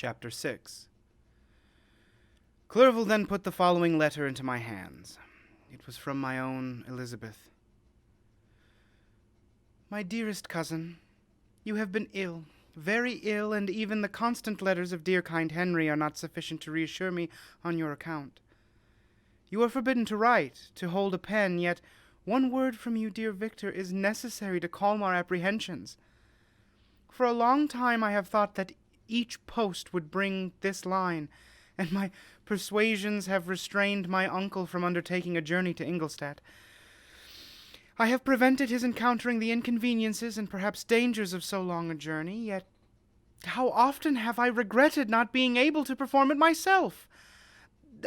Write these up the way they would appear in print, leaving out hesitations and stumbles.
Chapter 6. Clerval then put the following letter into my hands. It was from my own Elizabeth. My dearest cousin, you have been ill, very ill, and even the constant letters of dear kind Henry are not sufficient to reassure me on your account. You are forbidden to write, to hold a pen, yet one word from you, dear Victor, is necessary to calm our apprehensions. For a long time I have thought that each post would bring this line, and my persuasions have restrained my uncle from undertaking a journey to Ingolstadt. I have prevented his encountering the inconveniences and perhaps dangers of so long a journey, yet how often have I regretted not being able to perform it myself!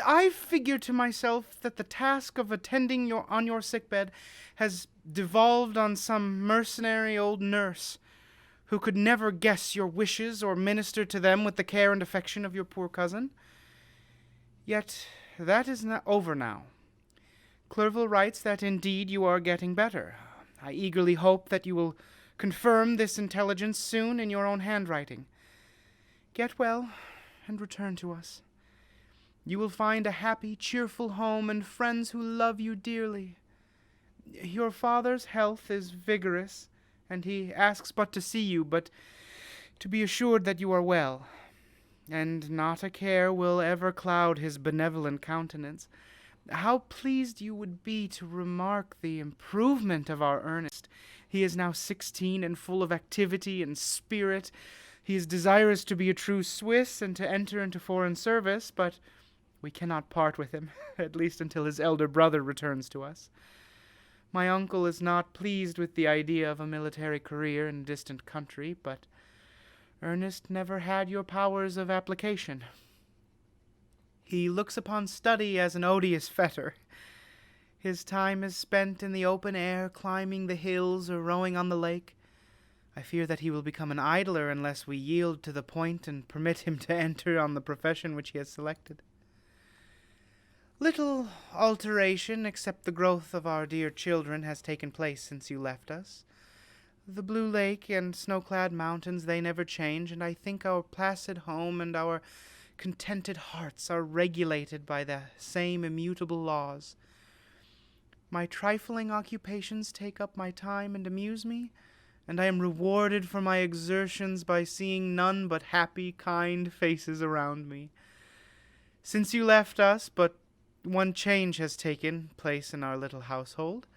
I figure to myself that the task of attending on your sickbed has devolved on some mercenary old nurse, who could never guess your wishes or minister to them with the care and affection of your poor cousin. Yet that is over now. Clerval writes that indeed you are getting better. I eagerly hope that you will confirm this intelligence soon in your own handwriting. Get well and return to us. You will find a happy, cheerful home and friends who love you dearly. Your father's health is vigorous, and he asks but to see you, but to be assured that you are well, and not a care will ever cloud his benevolent countenance. How pleased you would be to remark the improvement of our Ernest. He is now 16 and full of activity and spirit. He is desirous to be a true Swiss and to enter into foreign service, but we cannot part with him, at least until his elder brother returns to us. My uncle is not pleased with the idea of a military career in a distant country, but Ernest never had your powers of application. He looks upon study as an odious fetter. His time is spent in the open air, climbing the hills or rowing on the lake. I fear that he will become an idler unless we yield to the point and permit him to enter on the profession which he has selected. Little alteration, except the growth of our dear children, has taken place since you left us. The blue lake and snow-clad mountains, they never change, and I think our placid home and our contented hearts are regulated by the same immutable laws. My trifling occupations take up my time and amuse me, and I am rewarded for my exertions by seeing none but happy, kind faces around me. Since you left us, but one change has taken place in our little household.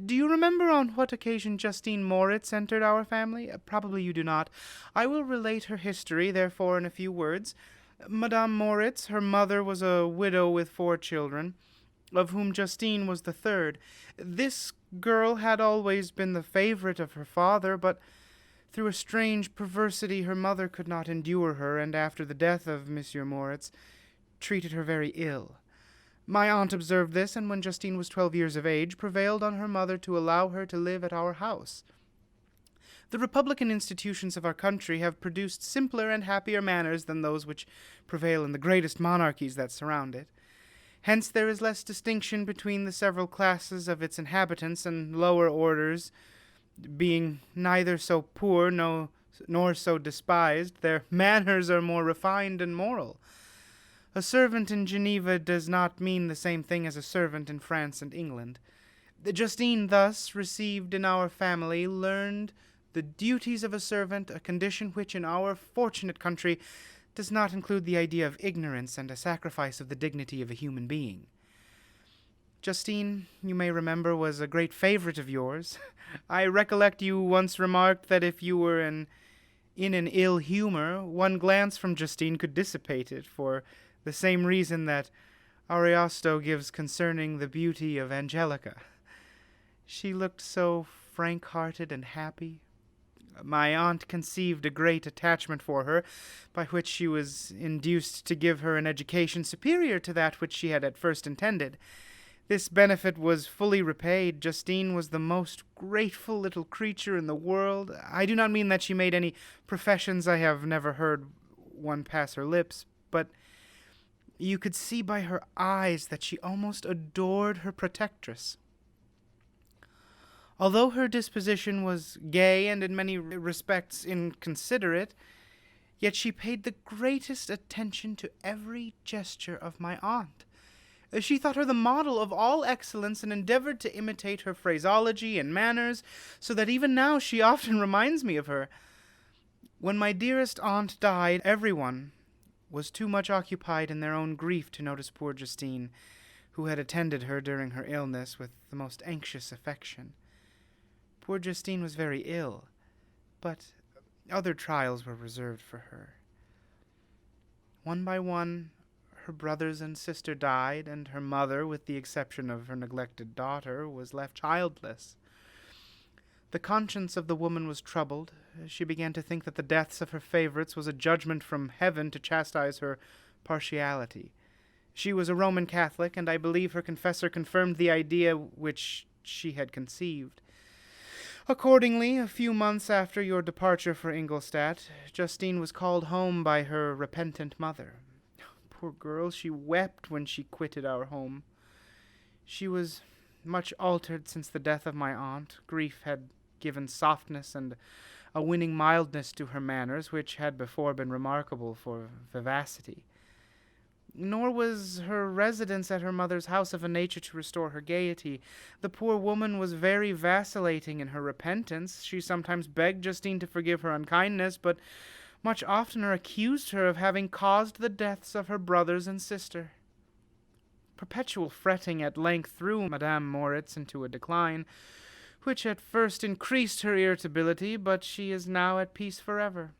Do you remember on what occasion Justine Moritz entered our family? Probably you do not. I will relate her history, therefore, in a few words. Madame Moritz, her mother, was a widow with 4 children, of whom Justine was the third. This girl had always been the favorite of her father, but through a strange perversity her mother could not endure her, and after the death of Monsieur Moritz, treated her very ill. My aunt observed this, and when Justine was 12 years of age, prevailed on her mother to allow her to live at our house. The republican institutions of our country have produced simpler and happier manners than those which prevail in the greatest monarchies that surround it. Hence there is less distinction between the several classes of its inhabitants, and lower orders, being neither so poor nor so despised, their manners are more refined and moral. A servant in Geneva does not mean the same thing as a servant in France and England. Justine thus received in our family learned the duties of a servant, a condition which in our fortunate country does not include the idea of ignorance and a sacrifice of the dignity of a human being. Justine, you may remember, was a great favorite of yours. I recollect you once remarked that if you were in an ill humor, one glance from Justine could dissipate it, for the same reason that Ariosto gives concerning the beauty of Angelica. She looked so frank-hearted and happy. My aunt conceived a great attachment for her, by which she was induced to give her an education superior to that which she had at first intended. This benefit was fully repaid. Justine was the most grateful little creature in the world. I do not mean that she made any professions. I have never heard one pass her lips, but you could see by her eyes that she almost adored her protectress. Although her disposition was gay and in many respects inconsiderate, Yet she paid the greatest attention to every gesture of my aunt. She thought her the model of all excellence and endeavored to imitate her phraseology and manners, so that even now she often reminds me of her. When my dearest aunt died, everyone was too much occupied in their own grief to notice poor Justine, who had attended her during her illness with the most anxious affection. Poor Justine was very ill, but other trials were reserved for her. One by one, her brothers and sister died, and her mother, with the exception of her neglected daughter, was left childless. The conscience of the woman was troubled. She began to think that the deaths of her favorites was a judgment from heaven to chastise her partiality. She was a Roman Catholic, and I believe her confessor confirmed the idea which she had conceived. Accordingly, a few months after your departure for Ingolstadt, Justine was called home by her repentant mother. Poor girl, she wept when she quitted our home. She was much altered since the death of my aunt. Grief had given softness and a winning mildness to her manners, which had before been remarkable for vivacity. Nor was her residence at her mother's house of a nature to restore her gaiety. The poor woman was very vacillating in her repentance. She sometimes begged Justine to forgive her unkindness, but much oftener accused her of having caused the deaths of her brothers and sister. Perpetual fretting at length threw Madame Moritz into a decline, which at first increased her irritability, but she is now at peace forever.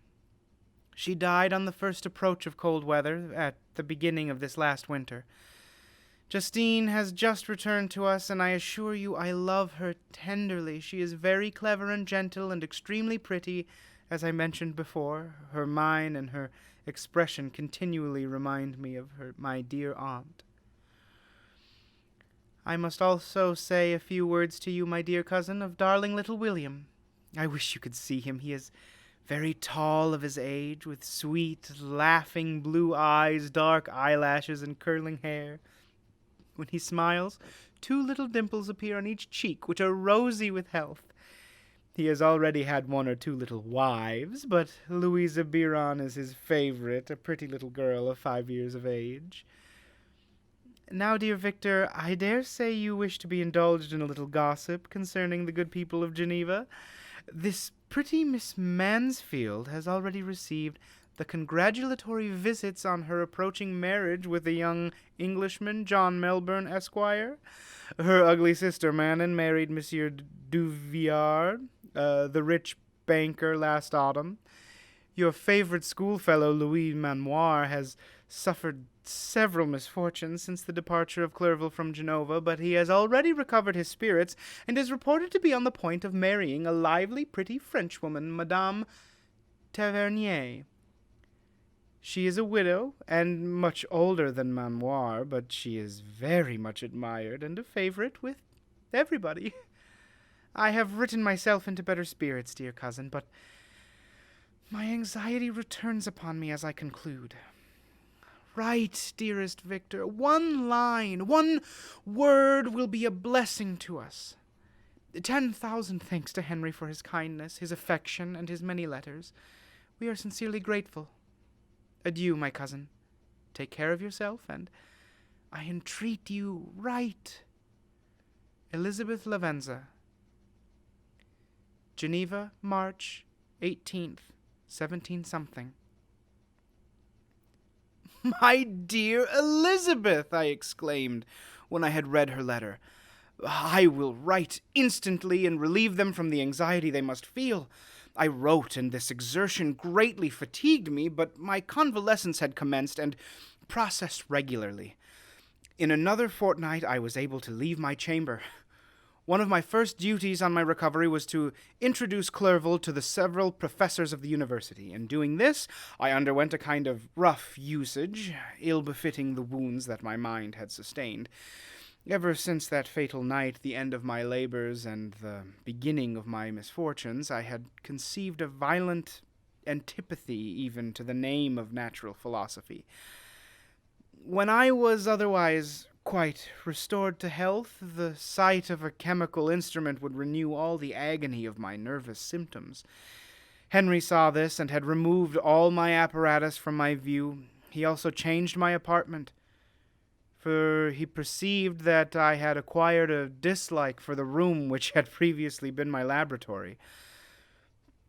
She died on the first approach of cold weather, at the beginning of this last winter. Justine has just returned to us, and I assure you I love her tenderly. She is very clever and gentle and extremely pretty, as I mentioned before. Her mien and her expression continually remind me of my dear aunt. I must also say a few words to you, my dear cousin, of darling little William. I wish you could see him. He is very tall of his age, with sweet, laughing blue eyes, dark eyelashes, and curling hair. When he smiles, 2 little dimples appear on each cheek, which are rosy with health. He has already had 1 or 2 little wives, but Louisa Biron is his favorite, a pretty little girl of 5 years of age. Now, dear Victor, I dare say you wish to be indulged in a little gossip concerning the good people of Geneva. This pretty Miss Mansfield has already received the congratulatory visits on her approaching marriage with a young Englishman, John Melbourne, Esquire. Her ugly sister Manon married Monsieur Duvillard, the rich banker, last autumn. Your favorite schoolfellow, Louis Manoir, has suffered several misfortunes since the departure of Clerval from Genova, but he has already recovered his spirits, and is reported to be on the point of marrying a lively, pretty Frenchwoman, Madame Tavernier. She is a widow, and much older than Manoir, but she is very much admired, and a favorite with everybody. I have written myself into better spirits, dear cousin, but my anxiety returns upon me as I conclude. Write, dearest Victor. 1 line, 1 word will be a blessing to us. 10,000 thanks to Henry for his kindness, his affection, and his many letters. We are sincerely grateful. Adieu, my cousin. Take care of yourself, and I entreat you, write. Elizabeth Lavenza. Geneva, March 18th, 17-something. My dear Elizabeth, I exclaimed, when I had read her letter. I will write instantly and relieve them from the anxiety they must feel. I wrote, and this exertion greatly fatigued me, but my convalescence had commenced and processed regularly. In another fortnight I was able to leave my chamber. One of my first duties on my recovery was to introduce Clerval to the several professors of the university. In doing this, I underwent a kind of rough usage, ill-befitting the wounds that my mind had sustained. Ever since that fatal night, the end of my labors and the beginning of my misfortunes, I had conceived a violent antipathy even to the name of natural philosophy. When I was otherwise quite restored to health, the sight of a chemical instrument would renew all the agony of my nervous symptoms. Henry saw this and had removed all my apparatus from my view. He also changed my apartment, for he perceived that I had acquired a dislike for the room which had previously been my laboratory.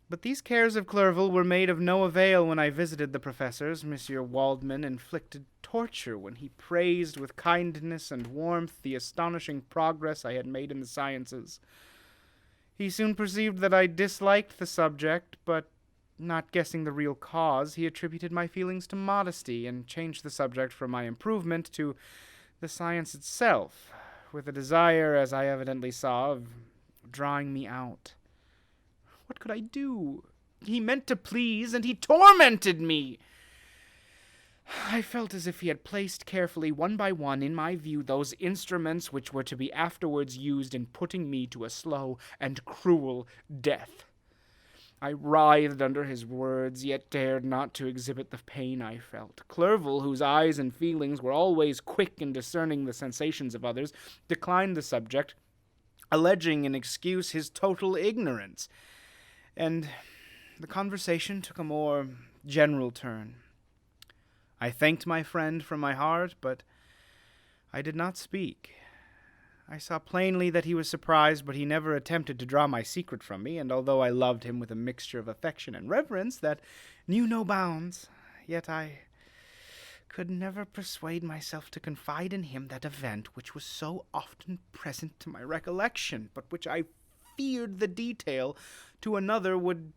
But these cares of Clerval were made of no avail when I visited the professors. Monsieur Waldman inflicted torture when he praised with kindness and warmth the astonishing progress I had made in the sciences. He soon perceived that I disliked the subject, but not guessing the real cause, he attributed my feelings to modesty and changed the subject from my improvement to the science itself, with a desire, as I evidently saw, of drawing me out. What could I do? He meant to please, and he tormented me. I felt as if he had placed carefully, one by one, in my view, those instruments which were to be afterwards used in putting me to a slow and cruel death. I writhed under his words, yet dared not to exhibit the pain I felt. Clerval, whose eyes and feelings were always quick in discerning the sensations of others, declined the subject, alleging in excuse his total ignorance, and the conversation took a more general turn. I thanked my friend from my heart, but I did not speak. I saw plainly that he was surprised, but he never attempted to draw my secret from me, and although I loved him with a mixture of affection and reverence that knew no bounds, yet I could never persuade myself to confide in him that event which was so often present to my recollection, but which I feared the detail to another would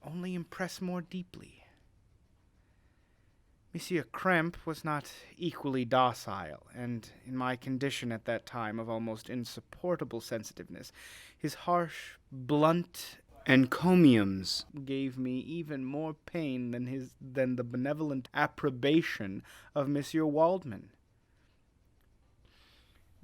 only impress more deeply. Monsieur Krempe was not equally docile, and in my condition at that time of almost insupportable sensitiveness, his harsh, blunt encomiums gave me even more pain than the benevolent approbation of Monsieur Waldman.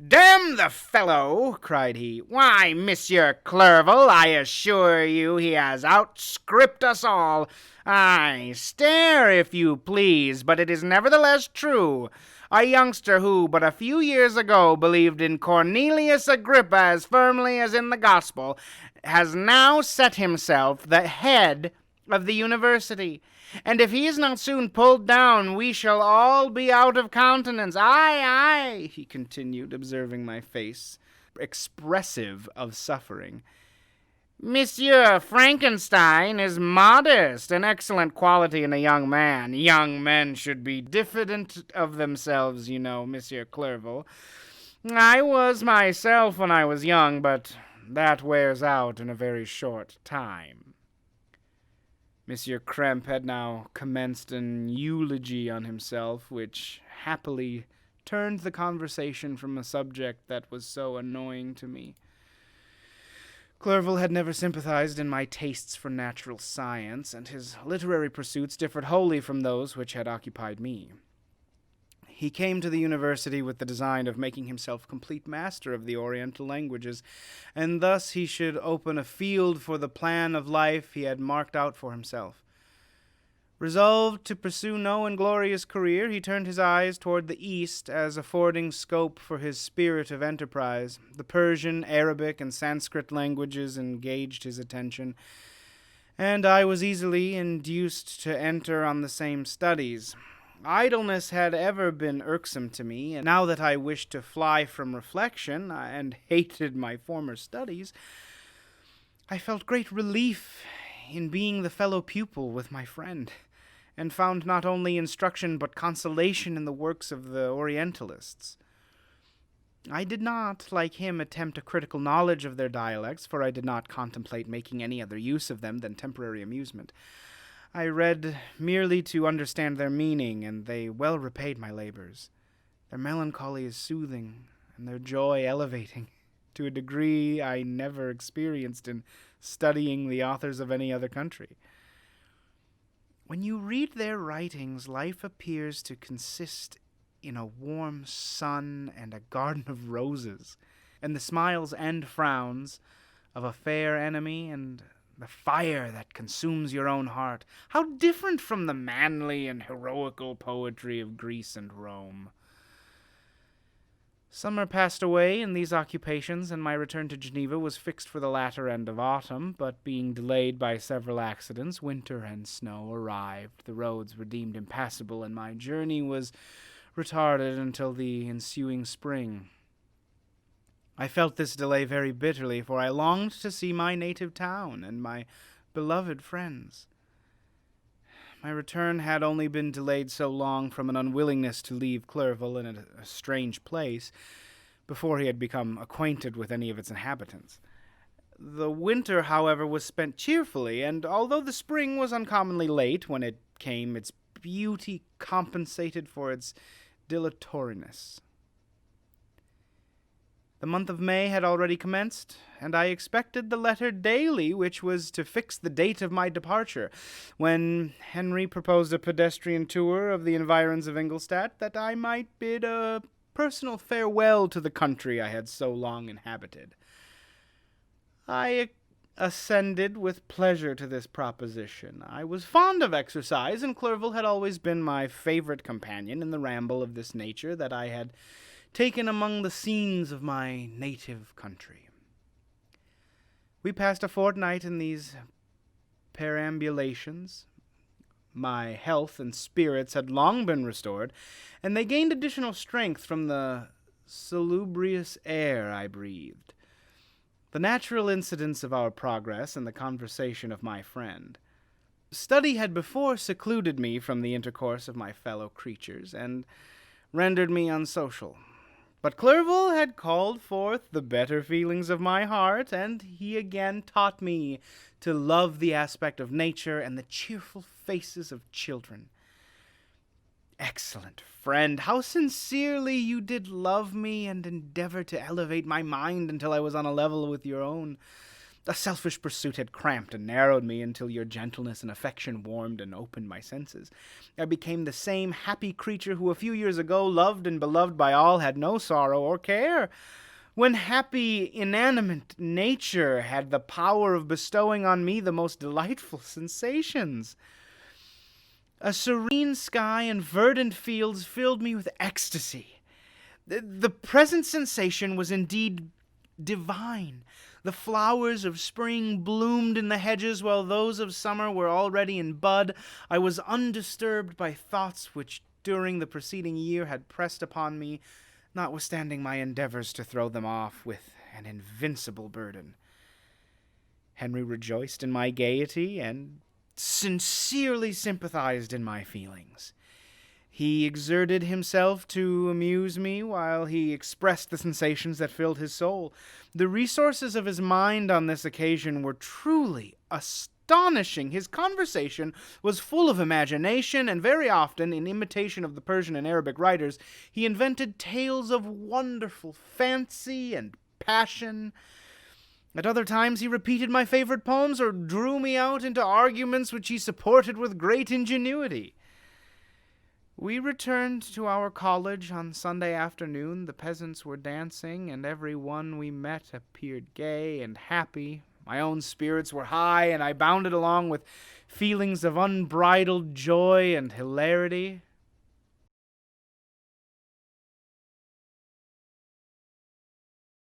"Damn the fellow!" cried he. "Why, Monsieur Clerval, I assure you he has outstripped us all. Aye, stare if you please, but it is nevertheless true. A youngster who, but a few years ago, believed in Cornelius Agrippa as firmly as in the gospel, has now set himself the head of the university. And if he is not soon pulled down, we shall all be out of countenance. Aye, he continued, observing my face, expressive of suffering. Monsieur Frankenstein is modest, an excellent quality in a young man. Young men should be diffident of themselves, you know, Monsieur Clerval. I was myself when I was young, but that wears out in a very short time." Monsieur Krempe had now commenced an eulogy on himself, which happily turned the conversation from a subject that was so annoying to me. Clerval had never sympathized in my tastes for natural science, and his literary pursuits differed wholly from those which had occupied me. He came to the university with the design of making himself complete master of the Oriental languages, and thus he should open a field for the plan of life he had marked out for himself. Resolved to pursue no inglorious career, he turned his eyes toward the east as affording scope for his spirit of enterprise. The Persian, Arabic, and Sanskrit languages engaged his attention, and I was easily induced to enter on the same studies. Idleness had ever been irksome to me, and now that I wished to fly from reflection and hated my former studies, I felt great relief in being the fellow pupil with my friend, and found not only instruction but consolation in the works of the Orientalists. I did not, like him, attempt a critical knowledge of their dialects, for I did not contemplate making any other use of them than temporary amusement. I read merely to understand their meaning, and they well repaid my labors. Their melancholy is soothing, and their joy elevating, to a degree I never experienced in studying the authors of any other country. When you read their writings, life appears to consist in a warm sun and a garden of roses, and the smiles and frowns of a fair enemy, and the fire that consumes your own heart. How different from the manly and heroical poetry of Greece and Rome! Summer passed away in these occupations, and my return to Geneva was fixed for the latter end of autumn, but being delayed by several accidents, winter and snow arrived. The roads were deemed impassable, and my journey was retarded until the ensuing spring. I felt this delay very bitterly, for I longed to see my native town and my beloved friends. My return had only been delayed so long from an unwillingness to leave Clerval in a strange place before he had become acquainted with any of its inhabitants. The winter, however, was spent cheerfully, and although the spring was uncommonly late when it came, its beauty compensated for its dilatoriness. The month of May had already commenced, and I expected the letter daily which was to fix the date of my departure, when Henry proposed a pedestrian tour of the environs of Ingolstadt, that I might bid a personal farewell to the country I had so long inhabited. I ascended with pleasure to this proposition. I was fond of exercise, and Clerval had always been my favorite companion in the ramble of this nature that I had taken among the scenes of my native country. We passed a fortnight in these perambulations. My health and spirits had long been restored, and they gained additional strength from the salubrious air I breathed, the natural incidents of our progress, and the conversation of my friend. Study had before secluded me from the intercourse of my fellow creatures, and rendered me unsocial. But Clerval had called forth the better feelings of my heart, and he again taught me to love the aspect of nature and the cheerful faces of children. Excellent friend, how sincerely you did love me and endeavor to elevate my mind until I was on a level with your own. A selfish pursuit had cramped and narrowed me until your gentleness and affection warmed and opened my senses. I became the same happy creature who a few years ago, loved and beloved by all, had no sorrow or care, when happy, inanimate nature had the power of bestowing on me the most delightful sensations. A serene sky and verdant fields filled me with ecstasy. The present sensation was indeed divine. The flowers of spring bloomed in the hedges, while those of summer were already in bud. I was undisturbed by thoughts which during the preceding year had pressed upon me, notwithstanding my endeavors to throw them off with an invincible burden. Henry rejoiced in my gaiety, and sincerely sympathized in my feelings. He exerted himself to amuse me while he expressed the sensations that filled his soul. The resources of his mind on this occasion were truly astonishing. His conversation was full of imagination, and very often, in imitation of the Persian and Arabic writers, he invented tales of wonderful fancy and passion. At other times he repeated my favorite poems or drew me out into arguments which he supported with great ingenuity. We returned to our college on Sunday afternoon. The peasants were dancing, and every one we met appeared gay and happy. My own spirits were high, and I bounded along with feelings of unbridled joy and hilarity.